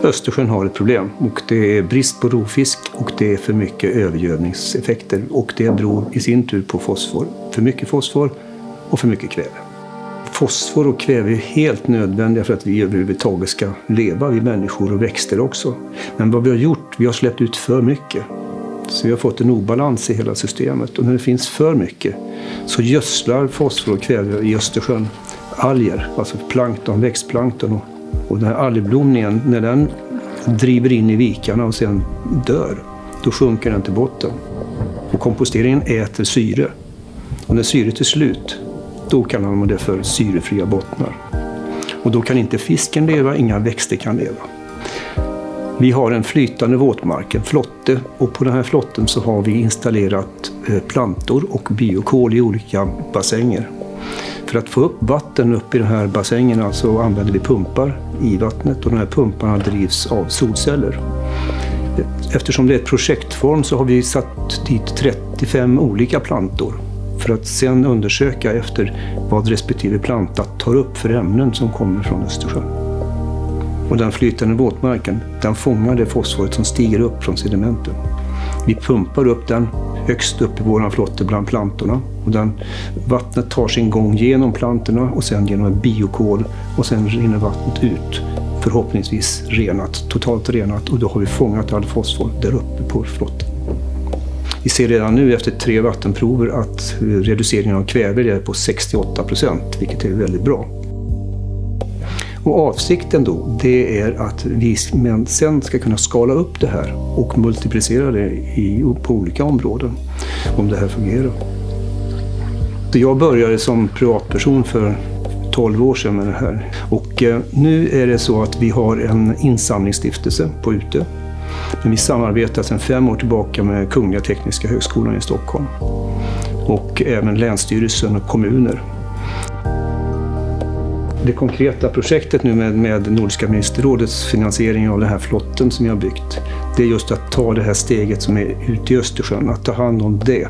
Östersjön har ett problem och det är brist på rovfisk och det är för mycket övergödningseffekter och det beror i sin tur på fosfor. För mycket fosfor och för mycket kväve. Fosfor och kväve är helt nödvändiga för att vi överhuvudtaget ska leva, vi människor och växter också. Men vad vi har gjort, vi har släppt ut för mycket. Så vi har fått en obalans i hela systemet och när det finns för mycket så gödslar fosfor och kväve i Östersjön alger, alltså plankton, växtplankton och den här algblomningen, när den driver in i vikarna och sen dör, då sjunker den till botten. Och komposteringen äter syre. Och när syret är slut, då kallar man det för syrefria bottnar. Och då kan inte fisken leva, inga växter kan leva. Vi har en flytande våtmark, en flotte, och på den här flotten så har vi installerat plantor och biokol i olika bassänger. För att få upp vatten upp i den här bassängerna så använder vi pumpar i vattnet och de här pumparna drivs av solceller. Eftersom det är ett projektform så har vi satt dit 35 olika plantor för att sedan undersöka efter vad respektive planta tar upp för ämnen som kommer från Östersjön. Och den flytande våtmarken, den fångar det fosforet som stiger upp från sedimenten. Vi pumpar upp den högst upp i våran flotte bland plantorna och vattnet tar sin gång genom plantorna och sen genom en biokol och sen rinner vattnet ut, förhoppningsvis renat, totalt renat, och då har vi fångat all fosfor där uppe på flotten. Vi ser redan nu efter 3 vattenprover att reduceringen av kväve är på 68%, vilket är väldigt bra. Och avsikten då, det är att vi sen ska kunna skala upp det här och multiplicera det på olika områden om det här fungerar. Så jag började som privatperson för 12 år sedan med det här. Och nu är det så att vi har en insamlingsstiftelse på Utö. Men vi samarbetar sedan 5 år tillbaka med Kungliga Tekniska Högskolan i Stockholm. Och även Länsstyrelsen och kommuner. Det konkreta projektet nu med Nordiska ministerrådets finansiering av den här flotten som jag har byggt, det är just att ta det här steget som är ute i Östersjön, att ta hand om det.